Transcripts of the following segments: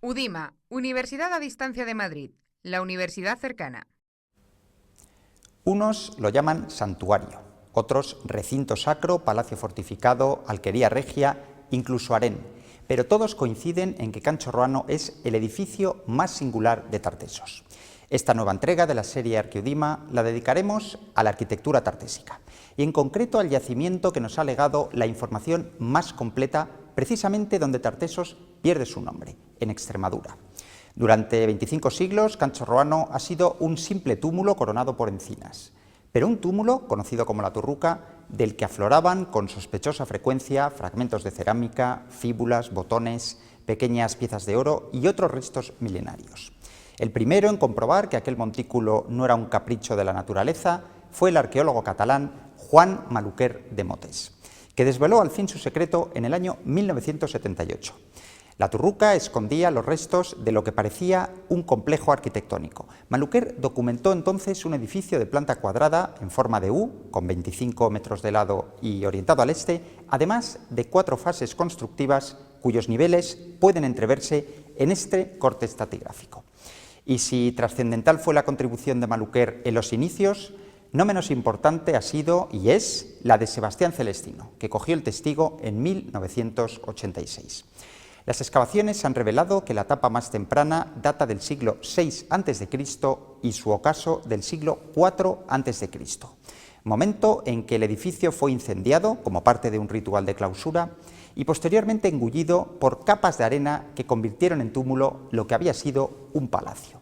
UDIMA, Universidad a Distancia de Madrid, la universidad cercana. Unos lo llaman santuario, otros recinto sacro, palacio fortificado, alquería regia, incluso harén, pero todos coinciden en que Cancho Roano es el edificio más singular de Tartesos. Esta nueva entrega de la serie Arqueudima la dedicaremos a la arquitectura tartésica y en concreto al yacimiento que nos ha legado la información más completa precisamente donde Tartesos pierde su nombre, en Extremadura. Durante 25 siglos, Cancho Roano ha sido un simple túmulo coronado por encinas, pero un túmulo, conocido como la Turruca, del que afloraban con sospechosa frecuencia fragmentos de cerámica, fíbulas, botones, pequeñas piezas de oro y otros restos milenarios. El primero en comprobar que aquel montículo no era un capricho de la naturaleza fue el arqueólogo catalán Juan Maluquer de Motes, que desveló al fin su secreto en el año 1978. La Turruca escondía los restos de lo que parecía un complejo arquitectónico. Maluquer documentó entonces un edificio de planta cuadrada en forma de U, con 25 metros de lado y orientado al este, además de 4 fases constructivas cuyos niveles pueden entreverse en este corte estratigráfico. Y si trascendental fue la contribución de Maluquer en los inicios, no menos importante ha sido y es la de Sebastián Celestino, que cogió el testigo en 1986. Las excavaciones han revelado que la tapa más temprana data del siglo VI a.C. y su ocaso del siglo IV a.C., momento en que el edificio fue incendiado como parte de un ritual de clausura y posteriormente engullido por capas de arena que convirtieron en túmulo lo que había sido un palacio.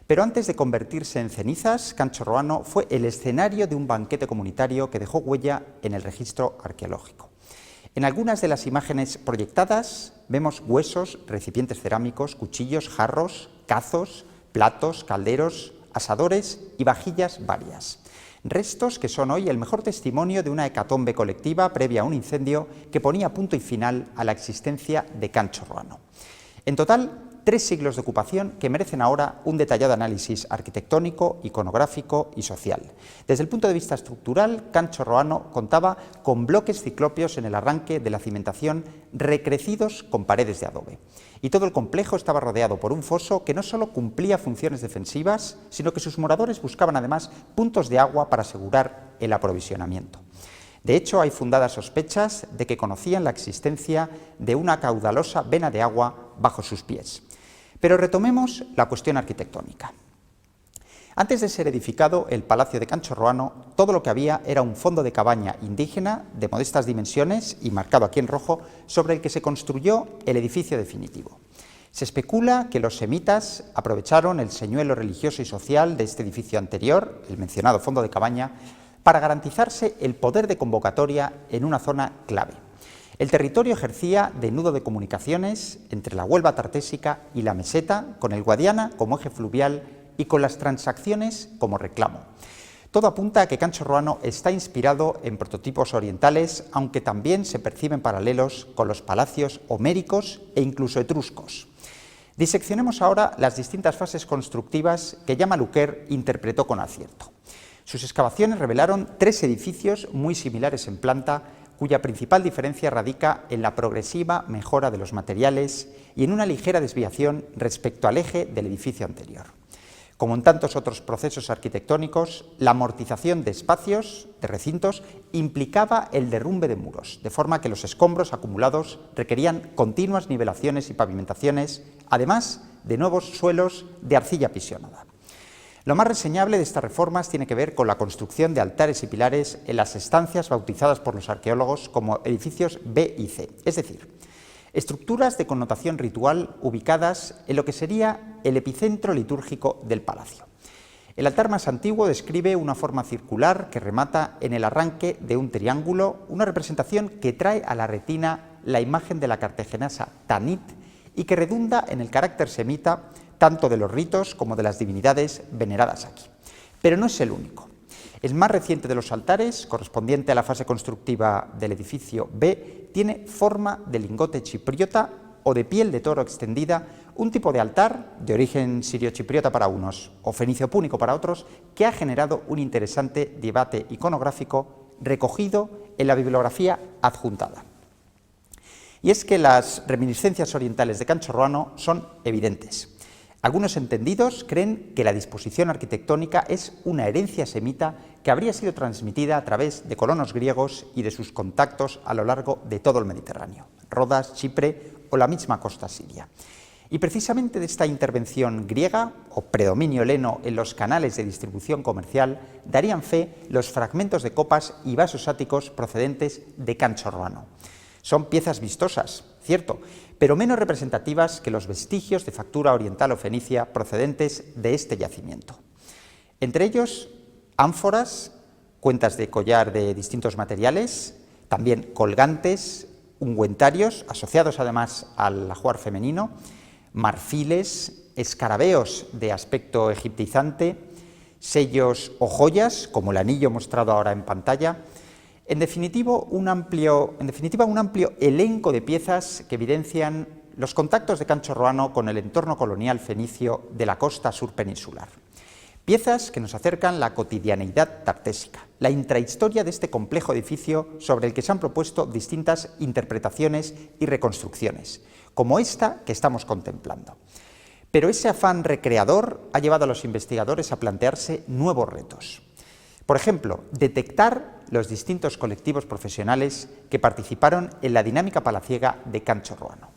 Pero antes de convertirse en cenizas, Cancho Roano fue el escenario de un banquete comunitario que dejó huella en el registro arqueológico. En algunas de las imágenes proyectadas vemos huesos, recipientes cerámicos, cuchillos, jarros, cazos, platos, calderos, asadores y vajillas varias. Restos que son hoy el mejor testimonio de una hecatombe colectiva previa a un incendio que ponía punto y final a la existencia de Cancho Roano. En total, 3 siglos de ocupación que merecen ahora un detallado análisis arquitectónico, iconográfico y social. Desde el punto de vista estructural, Cancho Roano contaba con bloques ciclópeos en el arranque de la cimentación recrecidos con paredes de adobe. Y todo el complejo estaba rodeado por un foso que no solo cumplía funciones defensivas, sino que sus moradores buscaban además puntos de agua para asegurar el aprovisionamiento. De hecho, hay fundadas sospechas de que conocían la existencia de una caudalosa vena de agua bajo sus pies. Pero retomemos la cuestión arquitectónica. Antes de ser edificado el Palacio de Cancho Roano, todo lo que había era un fondo de cabaña indígena de modestas dimensiones y marcado aquí en rojo, sobre el que se construyó el edificio definitivo. Se especula que los semitas aprovecharon el señuelo religioso y social de este edificio anterior, el mencionado fondo de cabaña, para garantizarse el poder de convocatoria en una zona clave. El territorio ejercía de nudo de comunicaciones entre la Huelva tartésica y la meseta, con el Guadiana como eje fluvial y con las transacciones como reclamo. Todo apunta a que Cancho Roano está inspirado en prototipos orientales, aunque también se perciben paralelos con los palacios homéricos e incluso etruscos. Diseccionemos ahora las distintas fases constructivas que ya Maluquer interpretó con acierto. Sus excavaciones revelaron 3 edificios muy similares en planta, cuya principal diferencia radica en la progresiva mejora de los materiales y en una ligera desviación respecto al eje del edificio anterior. Como en tantos otros procesos arquitectónicos, la amortización de espacios, de recintos, implicaba el derrumbe de muros, de forma que los escombros acumulados requerían continuas nivelaciones y pavimentaciones, además de nuevos suelos de arcilla apisonada. Lo más reseñable de estas reformas tiene que ver con la construcción de altares y pilares en las estancias bautizadas por los arqueólogos como edificios B y C, es decir, estructuras de connotación ritual ubicadas en lo que sería el epicentro litúrgico del palacio. El altar más antiguo describe una forma circular que remata en el arranque de un triángulo, una representación que trae a la retina la imagen de la cartaginesa Tanit y que redunda en el carácter semita tanto de los ritos como de las divinidades veneradas aquí. Pero no es el único. El más reciente de los altares, correspondiente a la fase constructiva del edificio B, tiene forma de lingote chipriota o de piel de toro extendida, un tipo de altar de origen sirio-chipriota para unos o fenicio-púnico para otros, que ha generado un interesante debate iconográfico recogido en la bibliografía adjuntada. y es que las reminiscencias orientales de Cancho Ruano son evidentes. Algunos entendidos creen que la disposición arquitectónica es una herencia semita que habría sido transmitida a través de colonos griegos y de sus contactos a lo largo de todo el Mediterráneo, Rodas, Chipre o la misma costa siria. Y precisamente de esta intervención griega, o predominio heleno en los canales de distribución comercial, darían fe los fragmentos de copas y vasos áticos procedentes de Cancho Ruano. Son piezas vistosas, cierto, pero menos representativas que los vestigios de factura oriental o fenicia procedentes de este yacimiento. Entre ellos, ánforas, cuentas de collar de distintos materiales, también colgantes, ungüentarios, asociados además al ajuar femenino, marfiles, escarabeos de aspecto egiptizante, sellos o joyas, como el anillo mostrado ahora en pantalla. En definitiva, un amplio elenco de piezas que evidencian los contactos de Cancho Ruano con el entorno colonial fenicio de la costa sur peninsular. Piezas que nos acercan la cotidianeidad tartésica, la intrahistoria de este complejo edificio sobre el que se han propuesto distintas interpretaciones y reconstrucciones, como esta que estamos contemplando. Pero ese afán recreador ha llevado a los investigadores a plantearse nuevos retos. Por ejemplo, detectar los distintos colectivos profesionales que participaron en la dinámica palaciega de Cancho Ruano.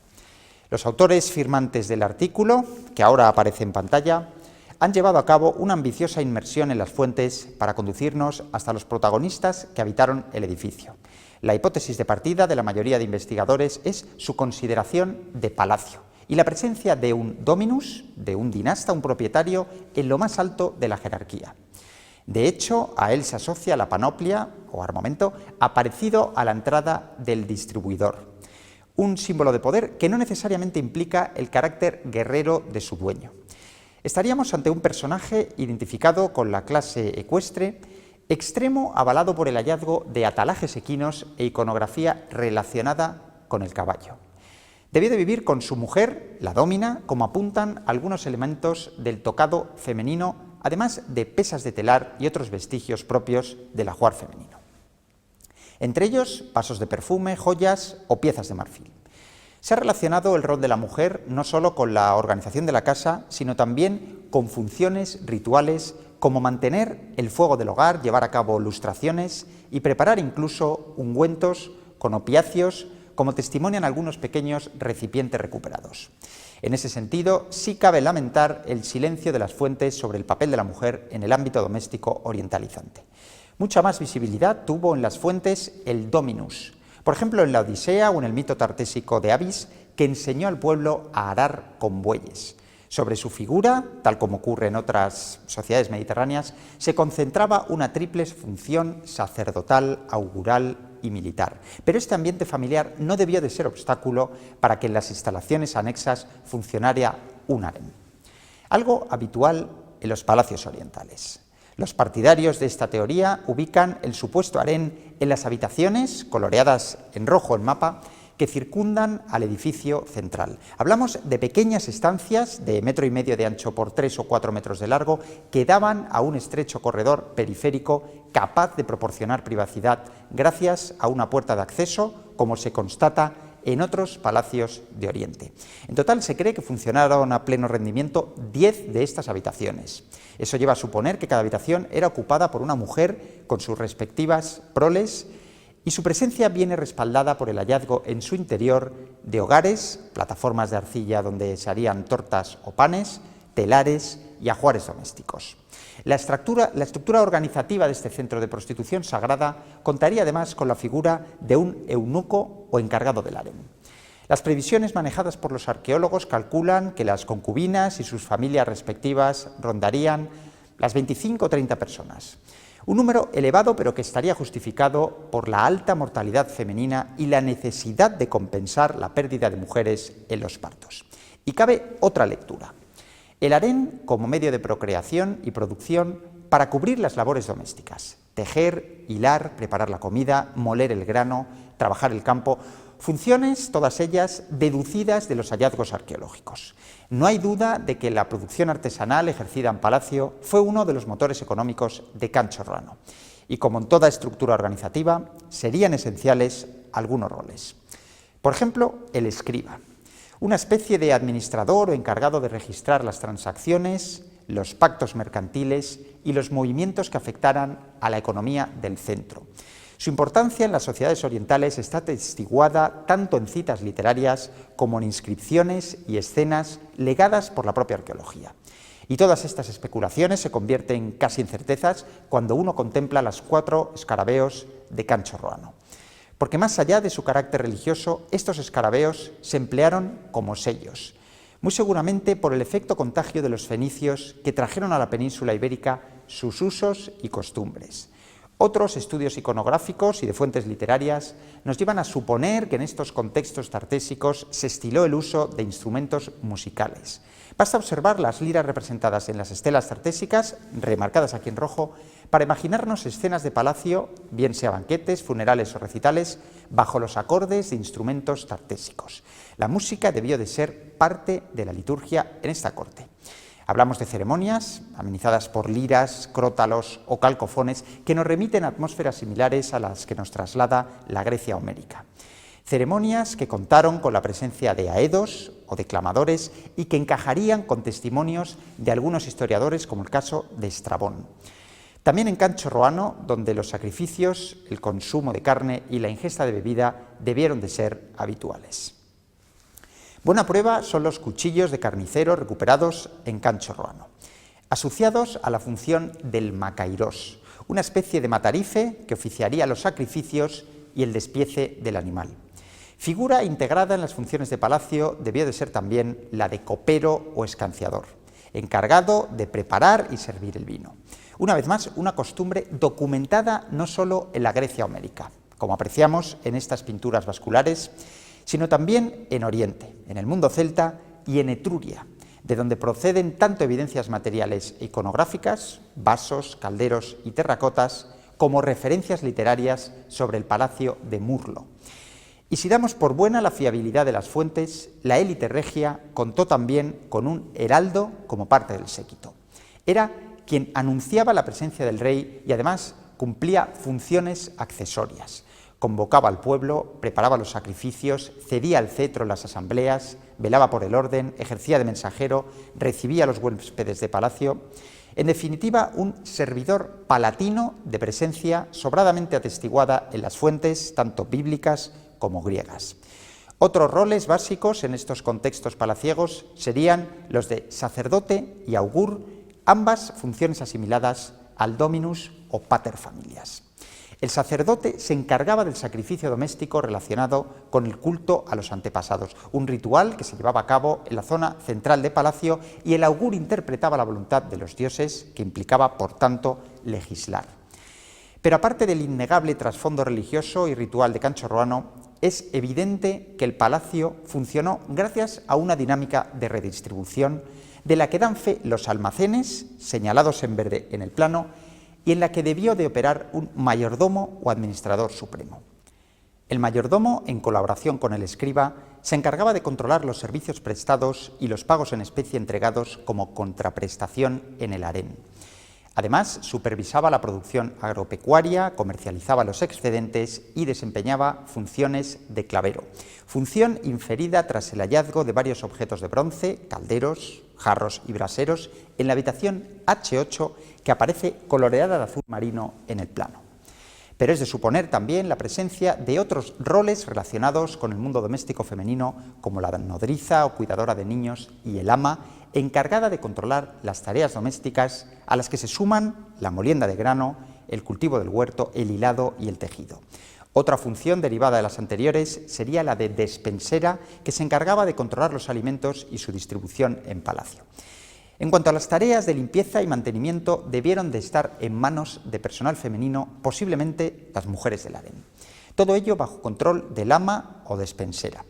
Los autores firmantes del artículo, que ahora aparece en pantalla, han llevado a cabo una ambiciosa inmersión en las fuentes para conducirnos hasta los protagonistas que habitaron el edificio. La hipótesis de partida de la mayoría de investigadores es su consideración de palacio y la presencia de un dominus, de un dinasta, un propietario, en lo más alto de la jerarquía. De hecho, a él se asocia la panoplia o armamento aparecido a la entrada del distribuidor, un símbolo de poder que no necesariamente implica el carácter guerrero de su dueño. Estaríamos ante un personaje identificado con la clase ecuestre, extremo avalado por el hallazgo de atalajes equinos e iconografía relacionada con el caballo. Debió de vivir con su mujer, la dómina, como apuntan algunos elementos del tocado femenino, además de pesas de telar y otros vestigios propios del ajuar femenino. Entre ellos, vasos de perfume, joyas o piezas de marfil. Se ha relacionado el rol de la mujer no solo con la organización de la casa, sino también con funciones rituales como mantener el fuego del hogar, llevar a cabo lustraciones y preparar incluso ungüentos con opiáceos, como testimonian algunos pequeños recipientes recuperados. En ese sentido, sí cabe lamentar el silencio de las fuentes sobre el papel de la mujer en el ámbito doméstico orientalizante. Mucha más visibilidad tuvo en las fuentes el dominus, por ejemplo en la Odisea o en el mito tartésico de Abis, que enseñó al pueblo a arar con bueyes. Sobre su figura, tal como ocurre en otras sociedades mediterráneas, se concentraba una triple función sacerdotal, augural y militar. Pero este ambiente familiar no debió de ser obstáculo para que en las instalaciones anexas funcionara un harén. Algo habitual en los palacios orientales. Los partidarios de esta teoría ubican el supuesto harén en las habitaciones, coloreadas en rojo en mapa, que circundan al edificio central. Hablamos de pequeñas estancias de 1,5 metros de ancho por 3 o 4 metros de largo que daban a un estrecho corredor periférico capaz de proporcionar privacidad gracias a una puerta de acceso, como se constata en otros palacios de Oriente. En total se cree que funcionaron a pleno rendimiento 10 de estas habitaciones. Eso lleva a suponer que cada habitación era ocupada por una mujer con sus respectivas proles, y su presencia viene respaldada por el hallazgo en su interior de hogares, plataformas de arcilla donde se harían tortas o panes, telares y ajuares domésticos. La estructura organizativa de este centro de prostitución sagrada contaría además con la figura de un eunuco o encargado del harén. Las previsiones manejadas por los arqueólogos calculan que las concubinas y sus familias respectivas rondarían las 25 o 30 personas. Un número elevado, pero que estaría justificado por la alta mortalidad femenina y la necesidad de compensar la pérdida de mujeres en los partos. Y cabe otra lectura. El harén como medio de procreación y producción para cubrir las labores domésticas. Tejer, hilar, preparar la comida, moler el grano, trabajar el campo. Funciones, todas ellas, deducidas de los hallazgos arqueológicos. No hay duda de que la producción artesanal ejercida en palacio fue uno de los motores económicos de Cancho Ruano. Y como en toda estructura organizativa, serían esenciales algunos roles. Por ejemplo, el escriba, una especie de administrador o encargado de registrar las transacciones, los pactos mercantiles y los movimientos que afectaran a la economía del centro. Su importancia en las sociedades orientales está atestiguada tanto en citas literarias como en inscripciones y escenas legadas por la propia arqueología. Y todas estas especulaciones se convierten casi en certezas cuando uno contempla las 4 escarabeos de Cancho Roano. Porque más allá de su carácter religioso, estos escarabeos se emplearon como sellos, muy seguramente por el efecto contagio de los fenicios que trajeron a la península ibérica sus usos y costumbres. Otros estudios iconográficos y de fuentes literarias nos llevan a suponer que en estos contextos tartésicos se estiló el uso de instrumentos musicales. Basta observar las liras representadas en las estelas tartésicas, remarcadas aquí en rojo, para imaginarnos escenas de palacio, bien sea banquetes, funerales o recitales, bajo los acordes de instrumentos tartésicos. La música debió de ser parte de la liturgia en esta corte. Hablamos de ceremonias amenizadas por liras, crótalos o calcofones que nos remiten a atmósferas similares a las que nos traslada la Grecia homérica. Ceremonias que contaron con la presencia de aedos o declamadores y que encajarían con testimonios de algunos historiadores, como el caso de Estrabón. También en Cancho Roano, donde los sacrificios, el consumo de carne y la ingesta de bebida debieron de ser habituales. Buena prueba son los cuchillos de carnicero recuperados en Cancho Roano, asociados a la función del macairós, una especie de matarife que oficiaría los sacrificios y el despiece del animal. Figura integrada en las funciones de palacio debió de ser también la de copero o escanciador, encargado de preparar y servir el vino. Una vez más, una costumbre documentada no solo en la Grecia homérica, como apreciamos en estas pinturas vasculares, sino también en Oriente, en el mundo celta y en Etruria, de donde proceden tanto evidencias materiales e iconográficas, vasos, calderos y terracotas, como referencias literarias sobre el palacio de Murlo. Y si damos por buena la fiabilidad de las fuentes, la élite regia contó también con un heraldo como parte del séquito. Era quien anunciaba la presencia del rey y además cumplía funciones accesorias. Convocaba al pueblo, preparaba los sacrificios, cedía el cetro en las asambleas, velaba por el orden, ejercía de mensajero, recibía a los huéspedes de palacio. En definitiva, un servidor palatino de presencia sobradamente atestiguada en las fuentes, tanto bíblicas como griegas. Otros roles básicos en estos contextos palaciegos serían los de sacerdote y augur, ambas funciones asimiladas al dominus o pater familias. El sacerdote se encargaba del sacrificio doméstico relacionado con el culto a los antepasados, un ritual que se llevaba a cabo en la zona central de palacio, y el augur interpretaba la voluntad de los dioses, que implicaba, por tanto, legislar. Pero aparte del innegable trasfondo religioso y ritual de Cancho Roano, es evidente que el palacio funcionó gracias a una dinámica de redistribución de la que dan fe los almacenes, señalados en verde en el plano, y en la que debió de operar un mayordomo o administrador supremo. El mayordomo, en colaboración con el escriba, se encargaba de controlar los servicios prestados y los pagos en especie entregados como contraprestación en el harén. Además, supervisaba la producción agropecuaria, comercializaba los excedentes y desempeñaba funciones de clavero, función inferida tras el hallazgo de varios objetos de bronce, calderos, jarros y braseros, en la habitación H8, que aparece coloreada de azul marino en el plano. Pero es de suponer también la presencia de otros roles relacionados con el mundo doméstico femenino, como la nodriza o cuidadora de niños y el ama, encargada de controlar las tareas domésticas a las que se suman la molienda de grano, el cultivo del huerto, el hilado y el tejido. Otra función derivada de las anteriores sería la de despensera, que se encargaba de controlar los alimentos y su distribución en palacio. En cuanto a las tareas de limpieza y mantenimiento, debieron de estar en manos de personal femenino, posiblemente las mujeres del harén. Todo ello bajo control del ama o despensera.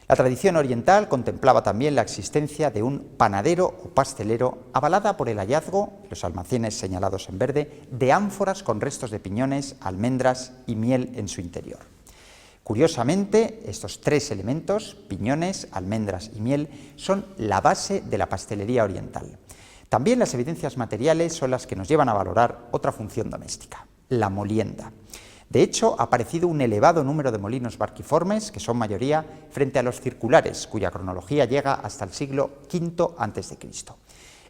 La tradición oriental contemplaba también la existencia de un panadero o pastelero, avalada por el hallazgo, los almacenes señalados en verde, de ánforas con restos de piñones, almendras y miel en su interior. Curiosamente, estos tres elementos, piñones, almendras y miel, son la base de la pastelería oriental. También las evidencias materiales son las que nos llevan a valorar otra función doméstica, la molienda. De hecho, ha aparecido un elevado número de molinos barquiformes, que son mayoría, frente a los circulares, cuya cronología llega hasta el siglo V a.C.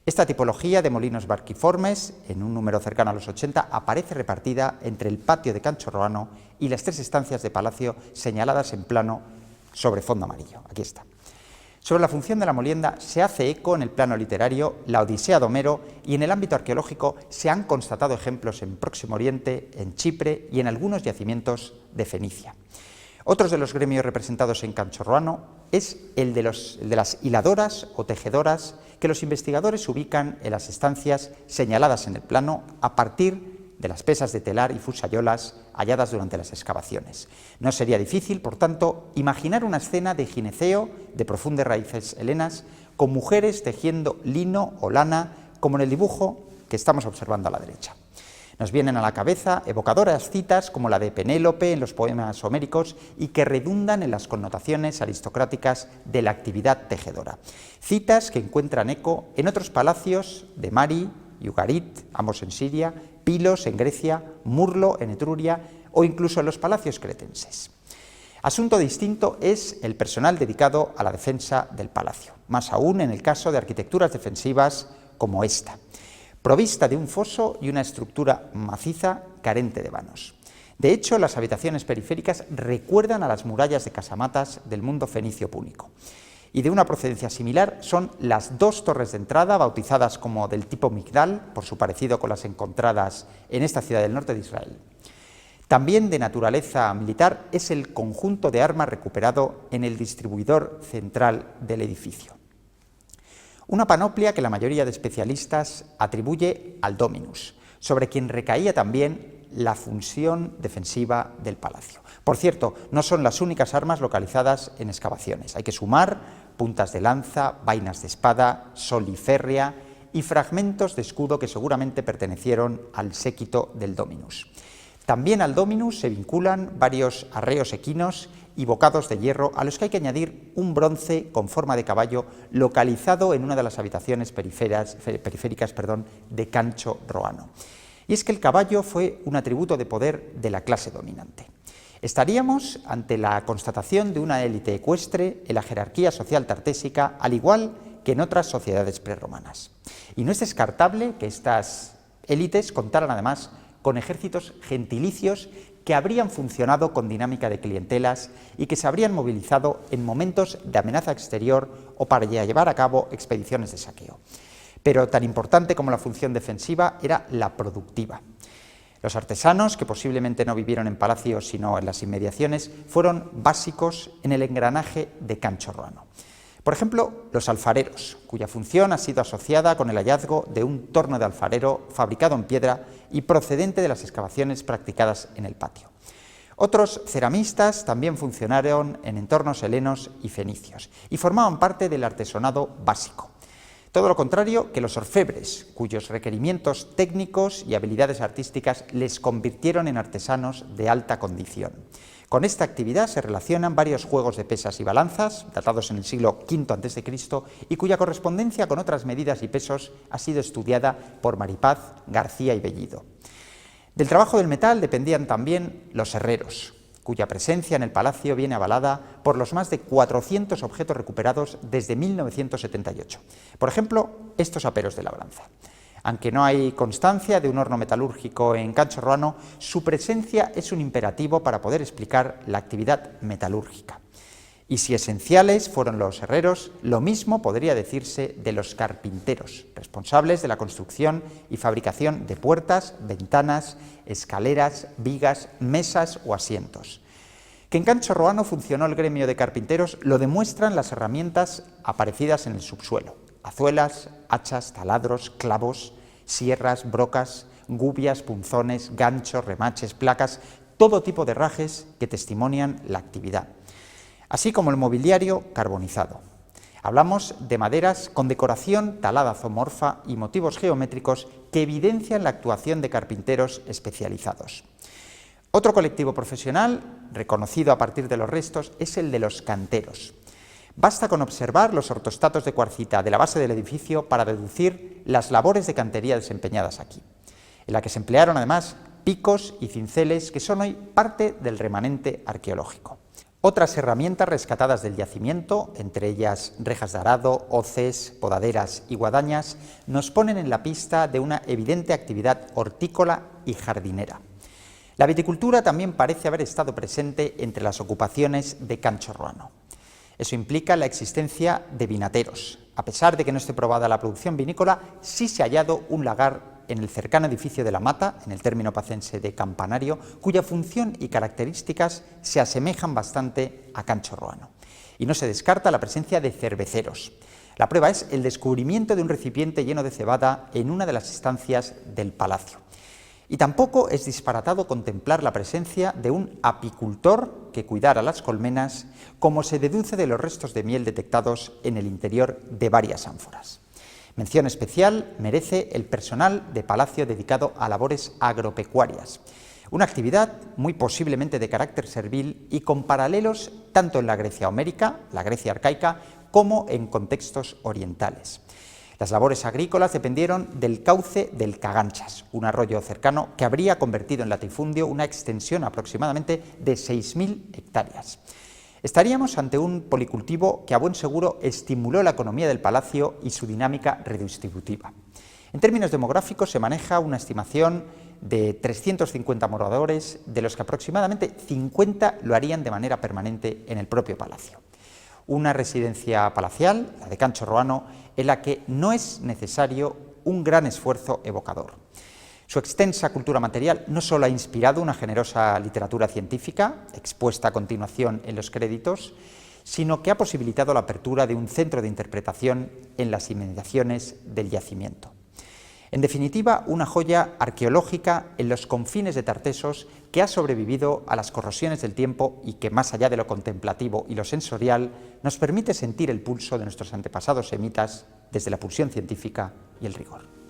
Esta tipología de molinos barquiformes, en un número cercano a los 80, aparece repartida entre el patio de Canchorroano y las 3 estancias de palacio señaladas en plano sobre fondo amarillo. Aquí está. Sobre la función de la molienda se hace eco en el plano literario la Odisea de Homero, y en el ámbito arqueológico se han constatado ejemplos en Próximo Oriente, en Chipre y en algunos yacimientos de Fenicia. Otros de los gremios representados en Canchorroano es el de las hiladoras o tejedoras, que los investigadores ubican en las estancias señaladas en el plano a partir de las pesas de telar y fusayolas halladas durante las excavaciones. No sería difícil, por tanto, imaginar una escena de gineceo de profundas raíces helenas con mujeres tejiendo lino o lana, como en el dibujo que estamos observando a la derecha. Nos vienen a la cabeza evocadoras citas como la de Penélope en los poemas homéricos y que redundan en las connotaciones aristocráticas de la actividad tejedora. Citas que encuentran eco en otros palacios de Mari y Ugarit, ambos en Siria, Pilos en Grecia, Murlo en Etruria o incluso en los palacios cretenses. Asunto distinto es el personal dedicado a la defensa del palacio, más aún en el caso de arquitecturas defensivas como esta, provista de un foso y una estructura maciza carente de vanos. De hecho, las habitaciones periféricas recuerdan a las murallas de casamatas del mundo fenicio púnico. Y de una procedencia similar son las 2 torres de entrada, bautizadas como del tipo Migdal, por su parecido con las encontradas en esta ciudad del norte de Israel. También de naturaleza militar es el conjunto de armas recuperado en el distribuidor central del edificio. Una panoplia que la mayoría de especialistas atribuye al Dominus, sobre quien recaía también la función defensiva del palacio. Por cierto, no son las únicas armas localizadas en excavaciones. Hay que sumar puntas de lanza, vainas de espada, soliférrea y fragmentos de escudo que seguramente pertenecieron al séquito del Dominus. También al Dominus se vinculan varios arreos equinos y bocados de hierro, a los que hay que añadir un bronce con forma de caballo localizado en una de las habitaciones periféricas de Canchorroano. Y es que el caballo fue un atributo de poder de la clase dominante. Estaríamos ante la constatación de una élite ecuestre en la jerarquía social tartésica, al igual que en otras sociedades prerromanas. Y no es descartable que estas élites contaran además con ejércitos gentilicios que habrían funcionado con dinámica de clientelas y que se habrían movilizado en momentos de amenaza exterior o para llevar a cabo expediciones de saqueo. Pero tan importante como la función defensiva era la productiva. Los artesanos, que posiblemente no vivieron en palacios sino en las inmediaciones, fueron básicos en el engranaje de Canchorroano. Por ejemplo, los alfareros, cuya función ha sido asociada con el hallazgo de un torno de alfarero fabricado en piedra y procedente de las excavaciones practicadas en el patio. Otros ceramistas también funcionaron en entornos helenos y fenicios y formaban parte del artesonado básico. Todo lo contrario que los orfebres, cuyos requerimientos técnicos y habilidades artísticas les convirtieron en artesanos de alta condición. Con esta actividad se relacionan varios juegos de pesas y balanzas, datados en el siglo V a.C., y cuya correspondencia con otras medidas y pesos ha sido estudiada por Maripaz, García y Bellido. Del trabajo del metal dependían también los herreros, cuya presencia en el palacio viene avalada por los más de 400 objetos recuperados desde 1978. Por ejemplo, estos aperos de labranza. Aunque no hay constancia de un horno metalúrgico en Canchorroano, su presencia es un imperativo para poder explicar la actividad metalúrgica. Y si esenciales fueron los herreros, lo mismo podría decirse de los carpinteros, responsables de la construcción y fabricación de puertas, ventanas, escaleras, vigas, mesas o asientos. Que en Canchorroano funcionó el gremio de carpinteros lo demuestran las herramientas aparecidas en el subsuelo: azuelas, hachas, taladros, clavos, sierras, brocas, gubias, punzones, ganchos, remaches, placas, todo tipo de herrajes que testimonian la actividad, así como el mobiliario carbonizado. Hablamos de maderas con decoración talada zoomorfa y motivos geométricos que evidencian la actuación de carpinteros especializados. Otro colectivo profesional, reconocido a partir de los restos, es el de los canteros. Basta con observar los ortostatos de cuarcita de la base del edificio para deducir las labores de cantería desempeñadas aquí, en la que se emplearon además picos y cinceles que son hoy parte del remanente arqueológico. Otras herramientas rescatadas del yacimiento, entre ellas rejas de arado, hoces, podaderas y guadañas, nos ponen en la pista de una evidente actividad hortícola y jardinera. La viticultura también parece haber estado presente entre las ocupaciones de Cancho Roano. Eso implica la existencia de vinateros. A pesar de que no esté probada la producción vinícola, sí se ha hallado un lagar en el cercano edificio de la Mata, en el término pacense de Campanario, cuya función y características se asemejan bastante a Cancho Roano. Y no se descarta la presencia de cerveceros. La prueba es el descubrimiento de un recipiente lleno de cebada en una de las estancias del palacio. Y tampoco es disparatado contemplar la presencia de un apicultor que cuidara las colmenas, como se deduce de los restos de miel detectados en el interior de varias ánforas. Mención especial merece el personal de palacio dedicado a labores agropecuarias, una actividad muy posiblemente de carácter servil y con paralelos tanto en la Grecia homérica, la Grecia arcaica, como en contextos orientales. Las labores agrícolas dependieron del cauce del Caganchas, un arroyo cercano que habría convertido en latifundio una extensión aproximadamente de 6.000 hectáreas. Estaríamos ante un policultivo que a buen seguro estimuló la economía del palacio y su dinámica redistributiva. En términos demográficos se maneja una estimación de 350 moradores, de los que aproximadamente 50 lo harían de manera permanente en el propio palacio. Una residencia palacial, la de Cancho Roano, en la que no es necesario un gran esfuerzo evocador. Su extensa cultura material no solo ha inspirado una generosa literatura científica, expuesta a continuación en los créditos, sino que ha posibilitado la apertura de un centro de interpretación en las inmediaciones del yacimiento. En definitiva, una joya arqueológica en los confines de Tartesos que ha sobrevivido a las corrosiones del tiempo y que, más allá de lo contemplativo y lo sensorial, nos permite sentir el pulso de nuestros antepasados semitas desde la pulsión científica y el rigor.